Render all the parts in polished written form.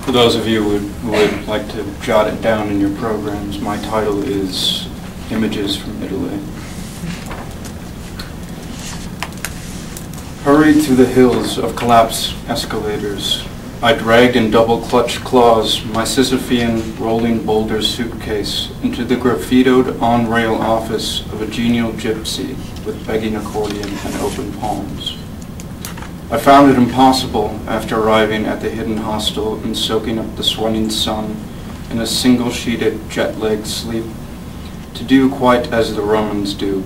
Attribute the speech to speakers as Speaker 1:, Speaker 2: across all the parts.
Speaker 1: For those of you who would like to jot it down in your programs, my title is Images from Italy. Hurried through the hills of collapsed escalators, I dragged in double-clutched claws my Sisyphean rolling boulder suitcase into the graffitoed on-rail office of a genial gypsy with begging accordion and open palms. I found it impossible, after arriving at the hidden hostel and soaking up the sweating sun in a single-sheeted jet-lagged sleep, to do quite as the Romans do,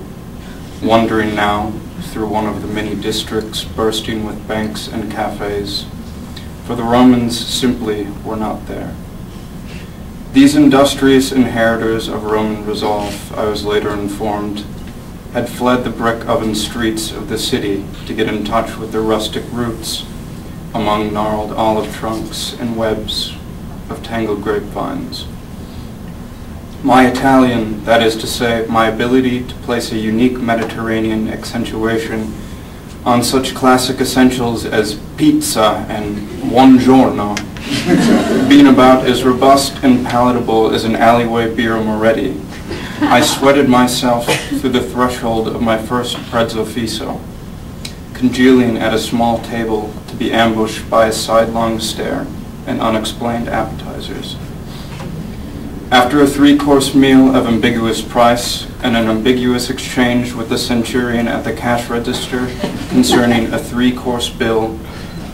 Speaker 1: wandering now through one of the many districts bursting with banks and cafes, for the Romans simply were not there. These industrious inheritors of Roman resolve, I was later informed, had fled the brick oven streets of the city to get in touch with their rustic roots among gnarled olive trunks and webs of tangled grapevines. My Italian, that is to say, my ability to place a unique Mediterranean accentuation on such classic essentials as pizza and buongiorno, being about as robust and palatable as an alleyway beer Moretti, I sweated myself through the threshold of my first prezzo fisso, congealing at a small table to be ambushed by a sidelong stare and unexplained appetizers. After a three-course meal of ambiguous price and an ambiguous exchange with the centurion at the cash register concerning a three-course bill,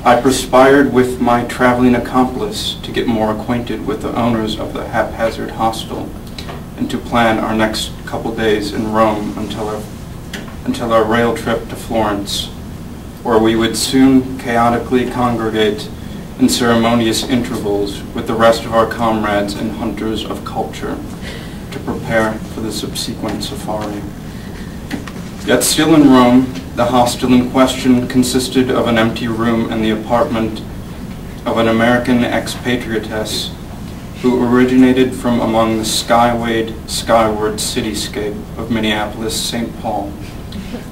Speaker 1: I perspired with my traveling accomplice to get more acquainted with the owners of the haphazard hostel and to plan our next couple days in Rome until our rail trip to Florence, where we would soon chaotically congregate in ceremonious intervals with the rest of our comrades and hunters of culture to prepare for the subsequent safari. Yet still in Rome, the hostel in question consisted of an empty room in the apartment of an American expatriatess who originated from among the skyward cityscape of Minneapolis-St. Paul,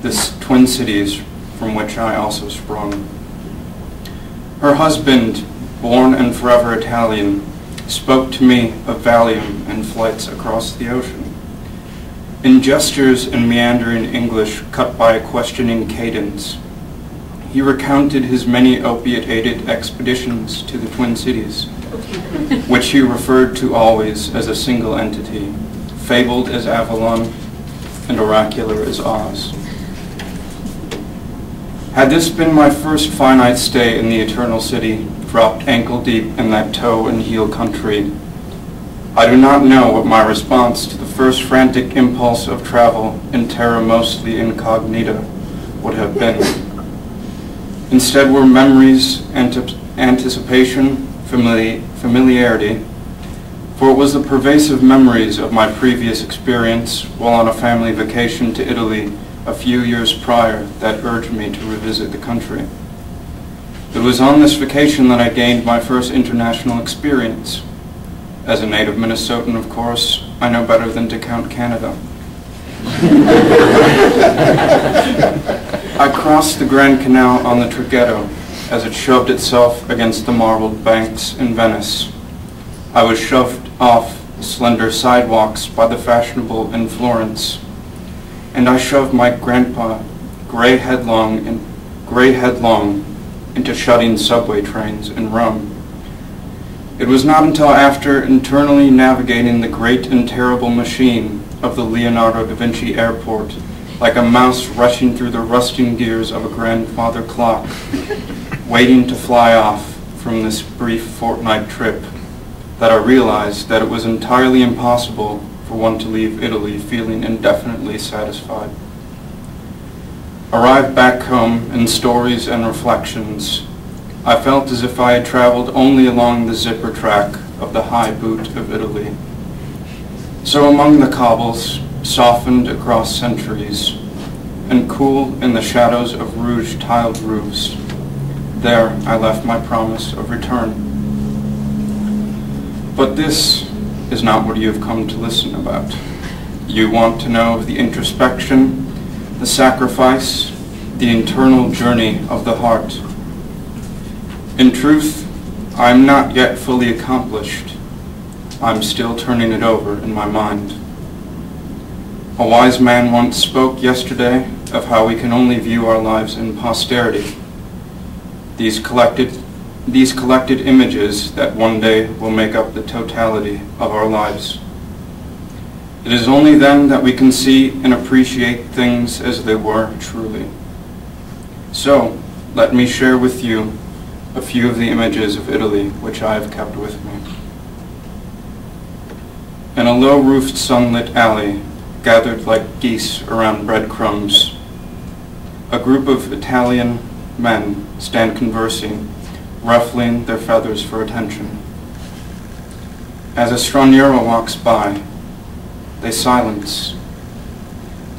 Speaker 1: the twin cities from which I also sprung. Her husband, born and forever Italian, spoke to me of Valium and flights across the ocean. In gestures and meandering English cut by a questioning cadence, he recounted his many opiate-aided expeditions to the Twin Cities, which he referred to always as a single entity, fabled as Avalon and oracular as Oz. Had this been my first finite stay in the Eternal City, dropped ankle-deep in that toe and heel country, I do not know what my response to the first frantic impulse of travel in terra mostly incognita would have been. Instead were memories, anticipation, familiarity, for it was the pervasive memories of my previous experience while on a family vacation to Italy a few years prior that urged me to revisit the country. It was on this vacation that I gained my first international experience. As a native Minnesotan, of course, I know better than to count Canada. I crossed the Grand Canal on the Traghetto as it shoved itself against the marbled banks in Venice. I was shoved off the slender sidewalks by the fashionable in Florence, and I shoved my grandpa gray headlong into shutting subway trains in Rome. It was not until after internally navigating the great and terrible machine of the Leonardo da Vinci airport, like a mouse rushing through the rusting gears of a grandfather clock, waiting to fly off from this brief fortnight trip, that I realized that it was entirely impossible for one to leave Italy feeling indefinitely satisfied. Arrived back home in stories and reflections, I felt as if I had traveled only along the zipper track of the high boot of Italy. So among the cobbles, softened across centuries, and cool in the shadows of rouge-tiled roofs, there I left my promise of return. But this is not what you have come to listen about. You want to know of the introspection, the sacrifice, the internal journey of the heart. In truth, I'm not yet fully accomplished. I'm still turning it over in my mind. A wise man once spoke yesterday of how we can only view our lives in posterity, these collected images that one day will make up the totality of our lives. It is only then that we can see and appreciate things as they were truly. So, let me share with you a few of the images of Italy which I have kept with me. In a low-roofed sunlit alley, gathered like geese around breadcrumbs, a group of Italian men stand conversing, ruffling their feathers for attention. As a straniero walks by, they silence.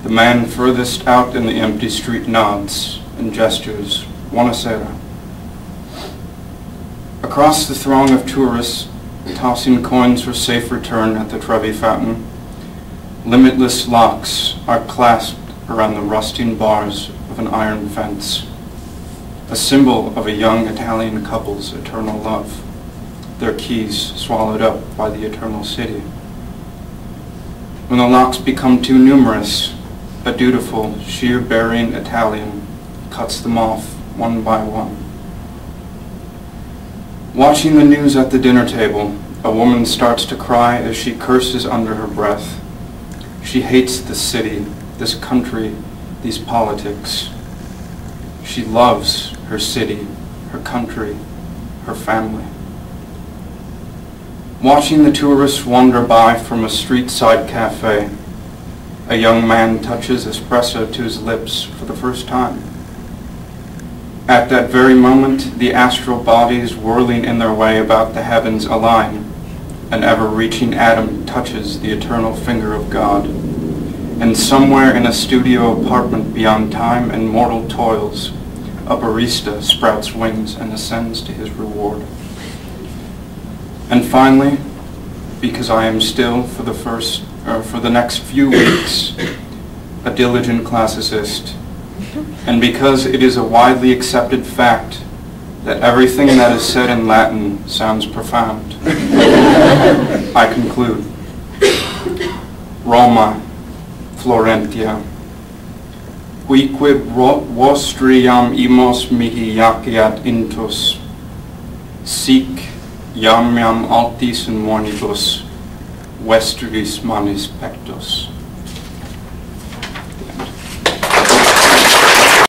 Speaker 1: The man furthest out in the empty street nods and gestures, "Buonasera." Across the throng of tourists, tossing coins for safe return at the Trevi Fountain, limitless locks are clasped around the rusting bars of an iron fence, a symbol of a young Italian couple's eternal love, their keys swallowed up by the eternal city. When the locks become too numerous, a dutiful, shear-bearing Italian cuts them off one by one. Watching the news at the dinner table, a woman starts to cry as she curses under her breath. She hates this city, this country, these politics. She loves her city, her country, her family. Watching the tourists wander by from a street-side cafe, a young man touches espresso to his lips for the first time. At that very moment, the astral bodies whirling in their way about the heavens align. An ever-reaching atom touches the eternal finger of God. And somewhere in a studio apartment beyond time and mortal toils, a barista sprouts wings and ascends to his reward. And finally, because I am still for the next few weeks a diligent classicist, and because it is a widely accepted fact that everything that is said in Latin sounds profound, I conclude. Roma, Florentia, quique vostriam imos mihi jaceat intus, sic iam altis in mornibus vestris manis pectus.